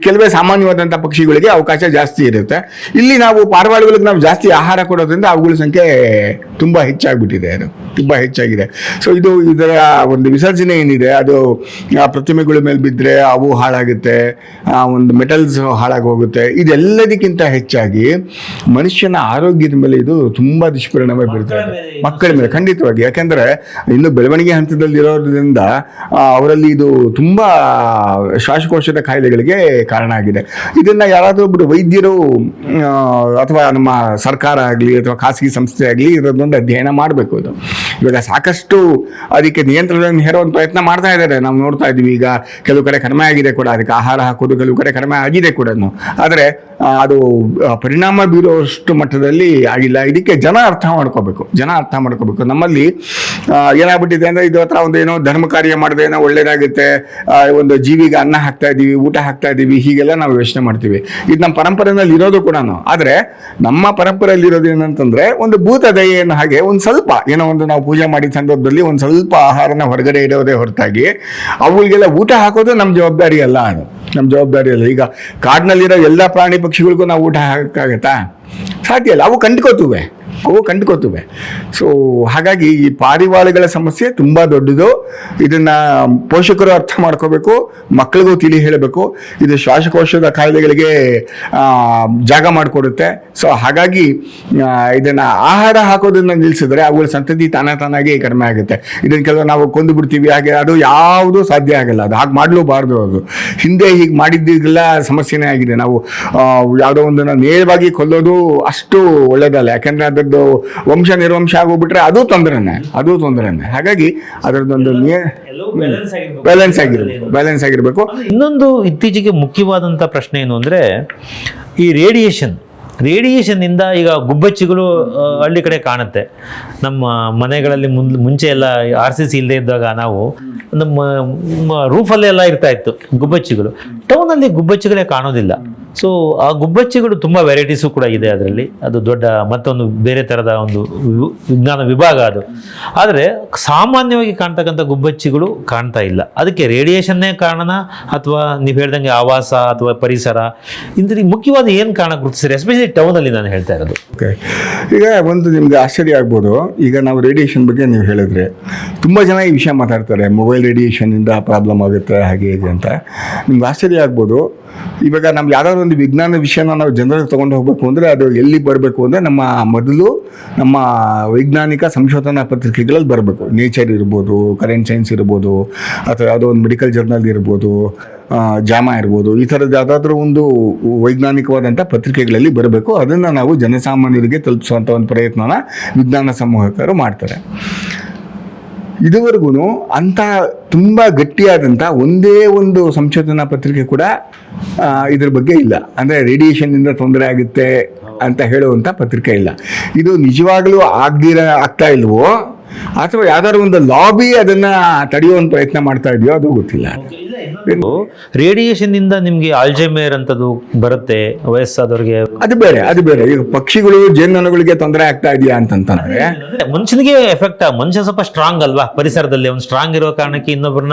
ಕೆಲವೇ ಸಾಮಾನ್ಯವಾದಂಥ ಪಕ್ಷಿಗಳಿಗೆ ಅವಕಾಶ ಜಾಸ್ತಿ ಇರುತ್ತೆ. ಇಲ್ಲಿ ನಾವು ಪಾರಿವಾಳಗಳಿಗೆ ನಾವು ಜಾಸ್ತಿ ಆಹಾರ ಕೊಡೋದ್ರಿಂದ ಅವುಗಳ ಸಂಖ್ಯೆ ತುಂಬ ಹೆಚ್ಚಾಗ್ಬಿಟ್ಟಿದೆ, ಅದು ತುಂಬ ಹೆಚ್ಚಾಗಿದೆ. ಸೊ ಇದರ ಒಂದು ವಿಸರ್ಜನೆ ಏನಿದೆ, ಅದು ಪ್ರತಿಮೆಗಳ ಮೇಲೆ ಬಿದ್ದರೆ ಅವು ಹಾಳಾಗುತ್ತೆ, ಒಂದು ಮೆಟಲ್ಸ್ ಹಾಳಾಗಿ ಹೋಗುತ್ತೆ. ಇದೆಲ್ಲದಕ್ಕಿಂತ ಹೆಚ್ಚಾಗಿ ಮನುಷ್ಯನ ಆರೋಗ್ಯದ ಮೇಲೆ ಇದು ತುಂಬ ದುಷ್ಪರಿಣಾಮ ಬೀರ್ತಾ ಇದೆ, ಮಕ್ಕಳ ಮೇಲೆ ಖಂಡಿತವಾಗಿ. ಯಾಕೆಂದರೆ ಇನ್ನು ಬೆಳವಣಿಗೆ ಹಂತದಲ್ಲಿರೋದ್ರಿಂದ ಅವರಲ್ಲಿ ಇದು ತುಂಬ ಶ್ವಾಸಕೋಶದ ಕಾಯಿಲೆಗಳಿಗೆ ಕಾರಣ ಆಗಿದೆ. ಇದನ್ನು ಯಾರಾದರೂ ಒಬ್ಬರು ವೈದ್ಯರು ಅಥವಾ ನಮ್ಮ ಸರ್ಕಾರ ಆಗಲಿ ಅಥವಾ ಖಾಸಗಿ ಸಂಸ್ಥೆ ಆಗಲಿ ಇದೊಂದು ಅಧ್ಯಯನ ಮಾಡಬೇಕು. ಇದು ಇವಾಗ ಸಾಕಷ್ಟು ಅದಕ್ಕೆ ನಿಯಂತ್ರಣವನ್ನು ಹೇರುವಂಥ ಪ್ರಯತ್ನ ಮಾಡ್ತಾ ಇದ್ದಾರೆ, ನಾವು ನೋಡ್ತಾ ಇದ್ದೀವಿ. ಈಗ ಕೆಲವು ಕಡೆ ಕಡಿಮೆ ಆಗಿದೆ ಕೂಡ, ಅದಕ್ಕೆ ಆಹಾರ ಹಾಕೋದು ಕೆಲವು ಕಡೆ ಕಡಿಮೆ ಆಗಿದೆ ಕೂಡ. ಆದರೆ ಅದು ಪರಿಣಾಮ ಬೀರುವಷ್ಟು ಮಟ್ಟದಲ್ಲಿ ಆಗಿಲ್ಲ. ಇದಕ್ಕೆ ಜನ ಅರ್ಥ ಮಾಡ್ಕೋಬೇಕು. ನಮ್ಮಲ್ಲಿ ಏನಾಗ್ಬಿಟ್ಟಿದೆ ಅಂದರೆ, ಇದು ಹತ್ರ ಒಂದು ಏನೋ ಧರ್ಮ ಕಾರ್ಯ ಮಾಡಿದ್ರೆ ಏನೋ ಒಳ್ಳೇದಾಗುತ್ತೆ, ಒಂದು ಜೀವಿಗೆ ಅನ್ನ ಹಾಕ್ತಾ ಇದ್ದೀವಿ, ಊಟ ಹಾಕ್ತಾ ಇದ್ದೀವಿ, ಹೀಗೆಲ್ಲ ನಾವು ಯೋಚನೆ ಮಾಡ್ತೀವಿ. ಇದು ನಮ್ಮ ಪರಂಪರೆಯಲ್ಲಿ ಇರೋದು ಕೂಡ. ಆದರೆ ನಮ್ಮ ಪರಂಪರೆಯಲ್ಲಿ ಇರೋದು ಏನಂತಂದ್ರೆ, ಒಂದು ಭೂತ ದಯೆಯನ್ನು ಹಾಗೆ ಒಂದು ಸ್ವಲ್ಪ ಏನೋ ಒಂದು ನಾವು ಪೂಜೆ ಮಾಡಿದ ಸಂದರ್ಭದಲ್ಲಿ ಒಂದು ಸ್ವಲ್ಪ ಆಹಾರನ ಹೊರಗಡೆ ಇಡೋದೇ ಹೊರತಾಗಿ ಅವುಗಳಿಗೆಲ್ಲ ಊಟ ಹಾಕೋದು ನಮ್ಮ ಜವಾಬ್ದಾರಿ ಅಲ್ಲ. ಅದು ನಮ್ಮ ಜವಾಬ್ದಾರಿ ಅಲ್ಲ. ಈಗ ಕಾಡಿನಲ್ಲಿರೋ ಎಲ್ಲ ಪ್ರಾಣಿ ಪಕ್ಷಿಗಳಿಗೂ ನಾವು ಊಟ ಹಾಕೋಕ್ಕಾಗತ್ತಾ? ಸಾಧ್ಯ ಇಲ್ಲ. ಅವು ಕಂಡುಕೋತುವೆ. ಸೊ ಹಾಗಾಗಿ ಈ ಪಾರಿವಾಳಗಳ ಸಮಸ್ಯೆ ತುಂಬ ದೊಡ್ಡದು. ಇದನ್ನು ಪೋಷಕರು ಅರ್ಥ ಮಾಡ್ಕೋಬೇಕು, ಮಕ್ಕಳಿಗೂ ತಿಳಿ ಹೇಳಬೇಕು. ಇದು ಶ್ವಾಸಕೋಶದ ಕಾಯಿಲೆಗಳಿಗೆ ಜಾಗ ಮಾಡಿಕೊಡುತ್ತೆ. ಸೊ ಹಾಗಾಗಿ ಇದನ್ನು ಆಹಾರ ಹಾಕೋದನ್ನು ನಿಲ್ಲಿಸಿದ್ರೆ ಅವುಗಳ ಸಂತತಿ ತಾನಾಗಿ ಕಡಿಮೆ ಆಗುತ್ತೆ. ಇದನ್ನು ಕೆಲವು ನಾವು ಕೊಂದು ಬಿಡ್ತೀವಿ, ಹಾಗೆ ಅದು ಯಾವುದೂ ಸಾಧ್ಯ ಆಗಲ್ಲ. ಅದು ಹಾಗೆ ಮಾಡಲೂಬಾರ್ದು. ಅದು ಹಿಂದೆ ಹೀಗೆ ಮಾಡಿದ್ದೆಲ್ಲ ಸಮಸ್ಯೆನೇ ಆಗಿದೆ. ನಾವು ಯಾವುದೋ ಒಂದನ್ನು ನೇರವಾಗಿ ಕೊಲ್ಲೋದು ಅಷ್ಟು ಒಳ್ಳೇದಲ್ಲ. ಯಾಕೆಂದರೆ ಅದರದ್ದು ವಂಶ ನಿರ್ವಂಶ ಆಗೋಗ್ಬಿಟ್ರೆ ಅದು ತೊಂದರೆನೆ. ಹಾಗಾಗಿ ಅದರದ್ದೊಂದು ಬ್ಯಾಲೆನ್ಸ್ ಆಗಿರಬೇಕು. ಇನ್ನೊಂದು ಇತ್ತೀಚೆಗೆ ಮುಖ್ಯವಾದಂಥ ಪ್ರಶ್ನೆ ಏನು ಅಂದರೆ, ಈ ರೇಡಿಯೇಷನ್ನಿಂದ ಈಗ ಗುಬ್ಬಚ್ಚಿಗಳು ಹಳ್ಳಿ ಕಡೆ ಕಾಣುತ್ತೆ. ನಮ್ಮ ಮನೆಗಳಲ್ಲಿ ಮುಂಚೆ ಎಲ್ಲ RCC ಇಲ್ಲದೆ ಇದ್ದಾಗ ನಾವು ನಮ್ಮ ರೂಫಲ್ಲೆಲ್ಲ ಇರ್ತಾ ಇತ್ತು ಗುಬ್ಬಚ್ಚಿಗಳು. ಟೌನಲ್ಲಿ ಗುಬ್ಬಚ್ಚಿಗಳೇ ಕಾಣೋದಿಲ್ಲ. ಸೊ ಆ ಗುಬ್ಬಚ್ಚಿಗಳು ತುಂಬ ವೆರೈಟೀಸು ಕೂಡ ಇದೆ ಅದರಲ್ಲಿ. ಅದು ದೊಡ್ಡ ಮತ್ತೊಂದು ಬೇರೆ ಥರದ ಒಂದು ವಿಜ್ಞಾನ ವಿಭಾಗ ಅದು. ಆದರೆ ಸಾಮಾನ್ಯವಾಗಿ ಕಾಣ್ತಕ್ಕಂಥ ಗುಬ್ಬಚ್ಚಿಗಳು ಕಾಣ್ತಾ ಇಲ್ಲ. ಅದಕ್ಕೆ ರೇಡಿಯೇಷನ್ನೇ ಕಾರಣ ಅಥವಾ ನೀವು ಹೇಳ್ದಂಗೆ ಆವಾಸ ಅಥವಾ ಪರಿಸರ, ಇಂದ್ರಿ ಮುಖ್ಯವಾದ ಏನು ಕಾರಣ ಗುರುತಿಸ್ತಾರೆ, ಎಸ್ಪೆಷಲಿ ಟೌನಲ್ಲಿ ನಾನು ಹೇಳ್ತಾ ಇರೋದು. ಓಕೆ, ಈಗ ಒಂದು ನಿಮ್ಗೆ ಆಶ್ಚರ್ಯ ಆಗ್ಬೋದು. ಈಗ ನಾವು ರೇಡಿಯೇಷನ್ ಬಗ್ಗೆ ನೀವು ಹೇಳಿದ್ರೆ ತುಂಬ ಜನ ಈ ವಿಷಯ ಮಾತಾಡ್ತಾರೆ, ಮೊಬೈಲ್ ರೇಡಿಯೇಷನಿಂದ ಪ್ರಾಬ್ಲಮ್ ಆಗುತ್ತೆ ಹಾಗೆ ಇದೆ ಅಂತ. ನಿಮ್ಗೆ ಆಶ್ಚರ್ಯ ಆಗ್ಬೋದು. ಇವಾಗ ನಮ್ಗೆ ಯಾವ್ದಾದ್ರು ಒಂದು ವಿಜ್ಞಾನ ವಿಷಯನ ನಾವು ಜನರಿಗೆ ತೊಗೊಂಡು ಹೋಗ್ಬೇಕು ಅಂದರೆ ಅದು ಎಲ್ಲಿ ಬರಬೇಕು ಅಂದರೆ ನಮ್ಮ ವೈಜ್ಞಾನಿಕ ಸಂಶೋಧನಾ ಪತ್ರಿಕೆಗಳಲ್ಲಿ ಬರಬೇಕು. ನೇಚರ್ ಇರ್ಬೋದು, ಕರೆಂಟ್ ಸೈನ್ಸ್ ಇರ್ಬೋದು, ಅಥವಾ ಯಾವುದೋ ಒಂದು ಮೆಡಿಕಲ್ ಜರ್ನಲ್ ಇರ್ಬೋದು, ಜಾಮಾ ಇರ್ಬೋದು, ಈ ಥರದ್ದು ಯಾವುದಾದ್ರೂ ಒಂದು ವೈಜ್ಞಾನಿಕವಾದಂಥ ಪತ್ರಿಕೆಗಳಲ್ಲಿ ಬರಬೇಕು. ಅದನ್ನು ನಾವು ಜನಸಾಮಾನ್ಯರಿಗೆ ತಲುಪಿಸುವಂಥ ಒಂದು ಪ್ರಯತ್ನನ ವಿಜ್ಞಾನ ಸಂವಹಕರು ಮಾಡ್ತಾರೆ. ಇದುವರೆಗೂ ಅಂಥ ತುಂಬ ಗಟ್ಟಿಯಾದಂಥ ಒಂದೇ ಒಂದು ಸಂಶೋಧನಾ ಪತ್ರಿಕೆ ಕೂಡ ಇದ್ರ ಬಗ್ಗೆ ಇಲ್ಲ. ಅಂದರೆ ರೇಡಿಯೇಷನ್ನಿಂದ ತೊಂದರೆ ಆಗುತ್ತೆ ಅಂತ ಹೇಳುವಂಥ ಪತ್ರಿಕೆ ಇಲ್ಲ. ಇದು ನಿಜವಾಗಲೂ ಆಗ್ತಾ ಇಲ್ವೋ ಅಥವಾ ಯಾವ್ದಾದ್ರು ಒಂದು ಲಾಬಿ ಅದನ್ನು ತಡೆಯುವಂಥ ಪ್ರಯತ್ನ ಮಾಡ್ತಾ ಇದೆಯೋ ಅದು ಗೊತ್ತಿಲ್ಲ. ರೇಡಿಯೇಷನ್ ಇಂದ ನಿಮ್ಗೆ ಆಲ್ಝೈಮರ್ ಅಂತದ್ದು ಬರುತ್ತೆ ವಯಸ್ಸಾದವ್ರಿಗೆ, ಅದು ಬೇರೆ. ಈಗ ಪಕ್ಷಿಗಳು ಜೇನುನೊಣಗಳಿಗೆ ತೊಂದರೆ ಆಗ್ತಾ ಇದೆಯಾ ಅಂತಂತಂದ್ರೆ ಮನುಷ್ಯನಿಗೆ ಎಫೆಕ್ಟ್. ಮನುಷ್ಯ ಸ್ವಲ್ಪ ಸ್ಟ್ರಾಂಗ್ ಅಲ್ವಾ, ಪರಿಸರದಲ್ಲಿ ಒಂದು ಸ್ಟ್ರಾಂಗ್ ಇರೋ ಕಾರಣಕ್ಕೆ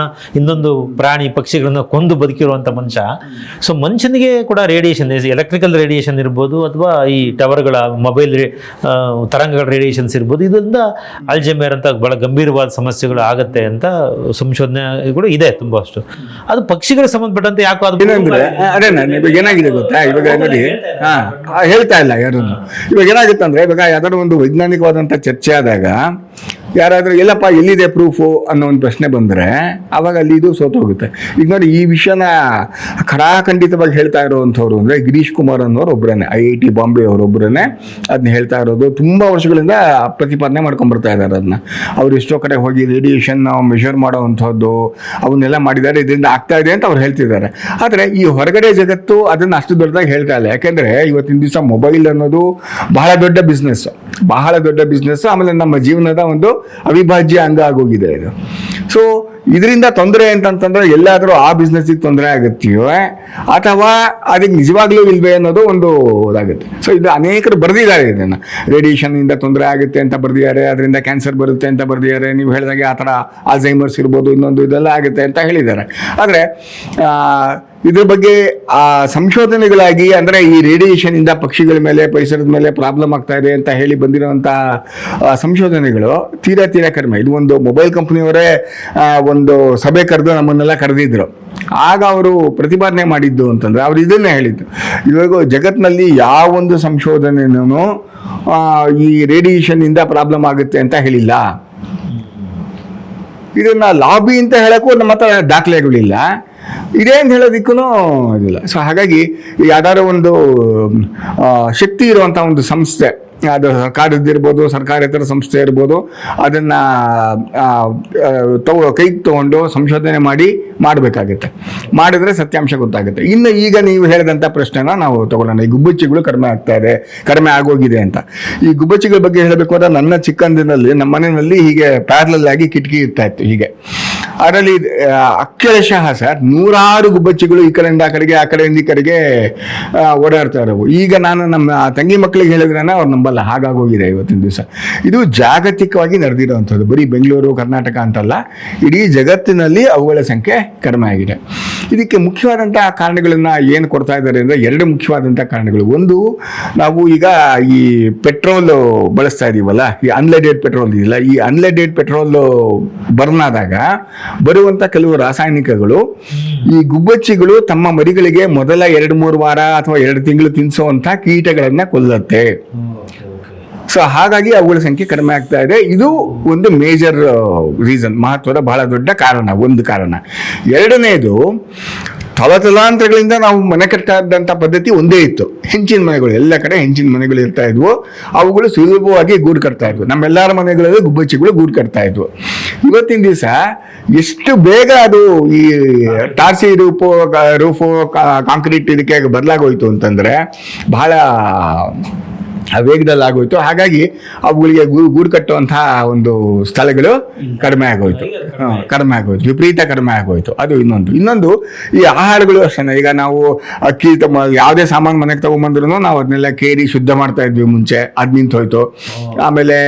ಇನ್ನೊಂದು ಪ್ರಾಣಿ ಪಕ್ಷಿಗಳನ್ನ ಕೊಂದು ಬದುಕಿರುವಂತ ಮನುಷ್ಯ. ಸೊ ಮನುಷ್ಯನಿಗೆ ಕೂಡ ರೇಡಿಯೇಷನ್, ಎಲೆಕ್ಟ್ರಿಕಲ್ ರೇಡಿಯೇಷನ್ ಇರ್ಬೋದು ಅಥವಾ ಈ ಟವರ್ಗಳ ಮೊಬೈಲ್ ತರಂಗಗಳ ರೇಡಿಯೇಷನ್ಸ್ ಇರ್ಬೋದು, ಇದರಿಂದ ಆಲ್ಝೈಮರ್ ಅಂತ ಬಹಳ ಗಂಭೀರವಾದ ಸಮಸ್ಯೆಗಳು ಆಗತ್ತೆ ಅಂತ ಸಂಶೋಧನೆಗಳು ಇದೆ ತುಂಬಾ ಅಷ್ಟು. ಅದು ಪಕ್ಷಿಗಳಿಗೆ ಸಂಬಂಧಪಟ್ಟಂತೆ ಯಾಕೋ ಅದು ಏನಂದ್ರೆ ಇವಾಗ ಏನಾಗಿದೆ ಗೊತ್ತಾ, ಇವಾಗ ನೋಡಿ ಹೇಳ್ತಾ ಇಲ್ಲ ಯಾರನ್ನು. ಇವಾಗ ಏನಾಗುತ್ತೆ ಅಂದ್ರೆ ಇವಾಗ ಯಾವ್ದಾದ್ರು ಒಂದು ವೈಜ್ಞಾನಿಕವಾದಂಥ ಚರ್ಚೆ ಆದಾಗ ಯಾರಾದರೂ ಎಲ್ಲಪ್ಪ ಎಲ್ಲಿದೆ ಪ್ರೂಫು ಅನ್ನೋ ಒಂದು ಪ್ರಶ್ನೆ ಬಂದರೆ ಆವಾಗ ಅಲ್ಲಿ ಇದು ಸೋತು ಹೋಗುತ್ತೆ. ಈಗ ನೋಡಿ ಈ ವಿಷಯನ ಖಡಾಖಂಡಿತವಾಗಿ ಹೇಳ್ತಾ ಇರೋವಂಥವ್ರು ಅಂದರೆ ಗಿರೀಶ್ ಕುಮಾರ್ ಅನ್ನೋರು ಒಬ್ಬರೇ, IIT ಬಾಂಬೆ ಅವರೊಬ್ಬರೇ ಅದನ್ನ ಹೇಳ್ತಾ ಇರೋದು. ತುಂಬ ವರ್ಷಗಳಿಂದ ಪ್ರತಿಪಾದನೆ ಮಾಡ್ಕೊಂಡ್ಬರ್ತಾ ಇದ್ದಾರೆ ಅದನ್ನ. ಅವ್ರು ಎಷ್ಟೋ ಕಡೆ ಹೋಗಿ ರೇಡಿಯೇಷನ್ ಮೆಷರ್ ಮಾಡೋವಂಥದ್ದು ಅವನ್ನೆಲ್ಲ ಮಾಡಿದ್ದಾರೆ, ಇದರಿಂದ ಆಗ್ತಾ ಇದೆ ಅಂತ ಅವ್ರು ಹೇಳ್ತಿದ್ದಾರೆ. ಆದರೆ ಈ ಹೊರಗಡೆ ಜಗತ್ತು ಅದನ್ನು ಅಷ್ಟು ದೊಡ್ಡದಾಗಿ ಹೇಳ್ತಾ ಇಲ್ಲ. ಯಾಕೆಂದರೆ ಇವತ್ತಿನ ದಿವಸ ಮೊಬೈಲ್ ಅನ್ನೋದು ಬಹಳ ದೊಡ್ಡ ಬಿಸ್ನೆಸ್. ಆಮೇಲೆ ನಮ್ಮ ಜೀವನದ ಒಂದು ಅವಿಭಾಜ್ಯ ಅಂಗ ಆಗೋಗಿದೆ ಇದು. ಸೊ ಇದರಿಂದ ತೊಂದರೆ ಅಂತಂತಂದ್ರೆ ಎಲ್ಲಾದರೂ ಆ ಬಿಸ್ನೆಸ್ಸಿಗೆ ತೊಂದರೆ ಆಗುತ್ತೆಯೋ ಅಥವಾ ಅದಕ್ಕೆ ನಿಜವಾಗ್ಲೂ ಇಲ್ವೇ ಅನ್ನೋದು ಒಂದು ಇದಾಗುತ್ತೆ. ಸೊ ಇದು ಅನೇಕರು ಬರೆದಿದ್ದಾರೆ, ಇದನ್ನು ರೇಡಿಯೇಷನ್ನಿಂದ ತೊಂದರೆ ಆಗುತ್ತೆ ಅಂತ ಬರೆದಿದ್ದಾರೆ, ಅದರಿಂದ ಕ್ಯಾನ್ಸರ್ ಬರುತ್ತೆ ಅಂತ ಬರೆದಿದ್ದಾರೆ. ನೀವು ಹೇಳಿದಾಗೆ ಆ ಥರ ಆಲ್ಝೈಮರ್ಸ್ ಇರ್ಬೋದು, ಇನ್ನೊಂದು ಇದೆಲ್ಲ ಆಗುತ್ತೆ ಅಂತ ಹೇಳಿದ್ದಾರೆ. ಆದರೆ ಇದ್ರ ಬಗ್ಗೆ ಸಂಶೋಧನೆಗಳಾಗಿ ಅಂದರೆ ಈ ರೇಡಿಯೇಷನಿಂದ ಪಕ್ಷಿಗಳ ಮೇಲೆ ಪರಿಸರದ ಮೇಲೆ ಪ್ರಾಬ್ಲಮ್ ಆಗ್ತಾ ಇದೆ ಅಂತ ಹೇಳಿ ಬಂದಿರುವಂಥ ಸಂಶೋಧನೆಗಳು ತೀರಾ ಕಡಿಮೆ. ಇದು ಒಂದು ಮೊಬೈಲ್ ಕಂಪ್ನಿಯವರೇ ಒಂದು ಸಭೆ ಕರೆದು ನಮ್ಮನ್ನೆಲ್ಲ ಕರೆದಿದ್ರು. ಆಗ ಅವರು ಪ್ರತಿಪಾದನೆ ಮಾಡಿದ್ದು ಅಂತಂದರೆ ಅವ್ರು ಇದನ್ನೇ ಹೇಳಿದ್ದು, ಇವಾಗ ಜಗತ್ತಿನಲ್ಲಿ ಯಾವೊಂದು ಸಂಶೋಧನೆಯೂ ಈ ರೇಡಿಯೇಷನ್ನಿಂದ ಪ್ರಾಬ್ಲಮ್ ಆಗುತ್ತೆ ಅಂತ ಹೇಳಿಲ್ಲ. ಇದನ್ನು ಲಾಬಿ ಅಂತ ಹೇಳೋಕ್ಕೂ ನಮ್ಮ ಹತ್ರ ದಾಖಲೆಗಳಿಲ್ಲ, ಇದೇ ಅಂತ ಹೇಳೋದಕ್ಕೂ ಇದಿಲ್ಲ. ಸೊ ಹಾಗಾಗಿ ಯಾವ್ದಾದ್ರು ಒಂದು ಶಕ್ತಿ ಇರುವಂಥ ಒಂದು ಸಂಸ್ಥೆ, ಅದು ಸರ್ಕಾರದ್ದಿರ್ಬೋದು, ಸರ್ಕಾರೇತರ ಸಂಸ್ಥೆ ಇರ್ಬೋದು, ಅದನ್ನು ಕೈಗೆ ತೊಗೊಂಡು ಸಂಶೋಧನೆ ಮಾಡಬೇಕಾಗುತ್ತೆ. ಮಾಡಿದ್ರೆ ಸತ್ಯಾಂಶ ಗೊತ್ತಾಗುತ್ತೆ. ಇನ್ನು ಈಗ ನೀವು ಹೇಳಿದಂಥ ಪ್ರಶ್ನೆನ ನಾವು ತಗೊಳ್ಳೋಣ. ಈ ಗುಬ್ಬಚ್ಚಿಗಳು ಕಡಿಮೆ ಆಗೋಗಿದೆ ಅಂತ. ಈ ಗುಬ್ಬಚ್ಚಿಗಳ ಬಗ್ಗೆ ಹೇಳಬೇಕು ಅಂದರೆ ನನ್ನ ಚಿಕ್ಕಂದಿನಲ್ಲಿ ನಮ್ಮ ಮನೆಯಲ್ಲಿ ಹೀಗೆ ಪ್ಯಾರಲಲ್ ಆಗಿ ಕಿಟಕಿ ಇರ್ತಾ ಇತ್ತು ಹೀಗೆ. ಅದರಲ್ಲಿ ಅಕ್ಷರಶಃ ಸರ್ 100 ಗುಬ್ಬಚ್ಚಿಗಳು ಈ ಕಡೆಯಿಂದ ಆ ಕಡೆಗೆ, ಆ ಕಡೆಯಿಂದ ಈ ಕಡೆಗೆ ಓಡಾಡ್ತಾ ಇರೋವು. ಈಗ ನಾನು ನಮ್ಮ ತಂಗಿ ಮಕ್ಕಳಿಗೆ ಹೇಳಿದ್ರೆ ಅವ್ರು ನಂಬಲ್ಲ, ಹಾಗಾಗೋಗಿದೆ ಇವತ್ತಿನ ದಿವಸ. ಇದು ಜಾಗತಿಕವಾಗಿ ನಡೆದಿರೋವಂಥದ್ದು, ಬರೀ ಬೆಂಗಳೂರು ಕರ್ನಾಟಕ ಅಂತಲ್ಲ, ಇಡೀ ಜಗತ್ತಿನಲ್ಲಿ ಅವುಗಳ ಸಂಖ್ಯೆ ಕಡಿಮೆ ಆಗಿದೆ. ಇದಕ್ಕೆ ಮುಖ್ಯವಾದಂಥ ಕಾರಣಗಳನ್ನು ಏನು ಕೊಡ್ತಾ ಇದ್ದಾರೆ ಅಂದರೆ 2 ಮುಖ್ಯವಾದಂಥ ಕಾರಣಗಳು. ಒಂದು, ನಾವು ಈಗ ಈ ಪೆಟ್ರೋಲ್ ಬಳಸ್ತಾ ಇದೀವಲ್ಲ, ಈ ಅನ್ಲೆಡೆಡ್ ಪೆಟ್ರೋಲ್ ಇದೆಯಲ್ಲ, ಈ ಅನ್ಲೆಡೆಡ್ ಪೆಟ್ರೋಲ್ ಬರ್ನ್ ಆದಾಗ ಬರುವಂಥ ಕೆಲವು ರಾಸಾಯನಿಕಗಳು ಈ ಗುಬ್ಬಚ್ಚಿಗಳು ತಮ್ಮ ಮರಿಗಳಿಗೆ ಮೊದಲ 2-3 ವಾರ ಅಥವಾ 2 ತಿಂಗಳು ತಿನ್ನಿಸುವಂಥ ಕೀಟಗಳನ್ನ ಕೊಲ್ಲುತ್ತೆ. ಸೊ ಹಾಗಾಗಿ ಅವುಗಳ ಸಂಖ್ಯೆ ಕಡಿಮೆ ಆಗ್ತಾ ಇದೆ. ಇದು ಒಂದು ಮೇಜರ್ ರೀಸನ್, ಮಹತ್ವದ ಬಹಳ ದೊಡ್ಡ ಕಾರಣ, ಒಂದು ಕಾರಣ. ಎರಡನೇದು, ತಲತಲಾಂತರಗಳಿಂದ ನಾವು ಮನೆ ಕಟ್ಟಾದಂಥ ಪದ್ಧತಿ ಒಂದೇ ಇತ್ತು. ಹೆಂಚಿನ ಮನೆಗಳು, ಎಲ್ಲ ಕಡೆ ಹೆಂಚಿನ ಮನೆಗಳು ಇರ್ತಾ ಇದ್ವು. ಅವುಗಳು ಸುಲಭವಾಗಿ ಗೂಡು ಕಟ್ತಾ ಇದ್ವು. ನಮ್ಮೆಲ್ಲರ ಮನೆಗಳಲ್ಲಿ ಗುಬ್ಬಚ್ಚಿಗಳು ಗೂಡು ಕಟ್ತಾ ಇದ್ವು. ಇವತ್ತಿನ ದಿವಸ ಎಷ್ಟು ಬೇಗ ಅದು ಈ ಟಾರ್ಸಿ ರೂಫು ಕಾಂಕ್ರೀಟ್ ಇದಕ್ಕೆ ಬದಲಾಗೋಯ್ತು ಅಂತಂದರೆ ಬಹಳ ಆ ವೇಗದಲ್ಲಿ ಆಗೋಯ್ತು. ಹಾಗಾಗಿ ಅವುಗಳಿಗೆ ಗೂಡು ಕಟ್ಟುವಂತಹ ಒಂದು ಸ್ಥಳಗಳು ಕಡಿಮೆ ಆಗೋಯ್ತು. ಕಡಿಮೆ ಆಗೋಯ್ತು, ವಿಪರೀತ ಕಡಿಮೆ ಆಗೋಯ್ತು. ಅದು ಇನ್ನೊಂದು ಈ ಆಹಾರಗಳು ಅಷ್ಟೇ. ಈಗ ನಾವು ಅಕ್ಕಿ ಯಾವುದೇ ಸಾಮಾನು ಮನೆಗೆ ತಗೊಂಬಂದ್ರು ನಾವು ಅದನ್ನೆಲ್ಲ ಕೇರಿ ಶುದ್ಧ ಮಾಡ್ತಾ ಇದ್ವಿ ಮುಂಚೆ, ಅದು ನಿಂತು ಹೋಯ್ತು. ಆಮೇಲೆ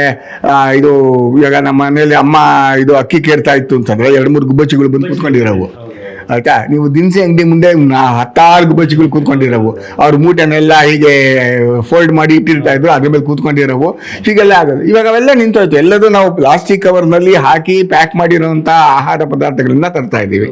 ಇದು ಇವಾಗ ನಮ್ಮ ಮನೇಲಿ ಅಮ್ಮ ಇದು ಅಕ್ಕಿ ಕೇರ್ತಾ ಇತ್ತು ಅಂತಂದ್ರೆ 2-3 ಗುಬ್ಬಚ್ಚಿಗಳು ಬಂದು ಕೂತ್ಕೊಂಡಿರೋವು ಆಯ್ತಾ. ನೀವು ದಿನಸಿ ಅಂಗಡಿ ಮುಂದೆ 10 ಗುಬ್ಬಚ್ಚಿಗಳು ಕೂತ್ಕೊಂಡಿರೋವು, ಅವ್ರ ಮೂಟೆನೆಲ್ಲ ಹೀಗೆ ಫೋಲ್ಡ್ ಮಾಡಿ ಇಟ್ಟಿರ್ತಾ ಇದ್ರು, ಅದ್ರ ಮೇಲೆ ಕೂತ್ಕೊಂಡಿರೋವು, ಹೀಗೆಲ್ಲ ಆಗೋದು. ಇವಾಗ ಅವೆಲ್ಲ ನಿಂತೋಯ್ತು. ಎಲ್ಲದೂ ನಾವು ಪ್ಲಾಸ್ಟಿಕ್ ಕವರ್ನಲ್ಲಿ ಹಾಕಿ ಪ್ಯಾಕ್ ಮಾಡಿರೋಂಥ ಆಹಾರ ಪದಾರ್ಥಗಳನ್ನ ತರ್ತಾ ಇದ್ದೀವಿ.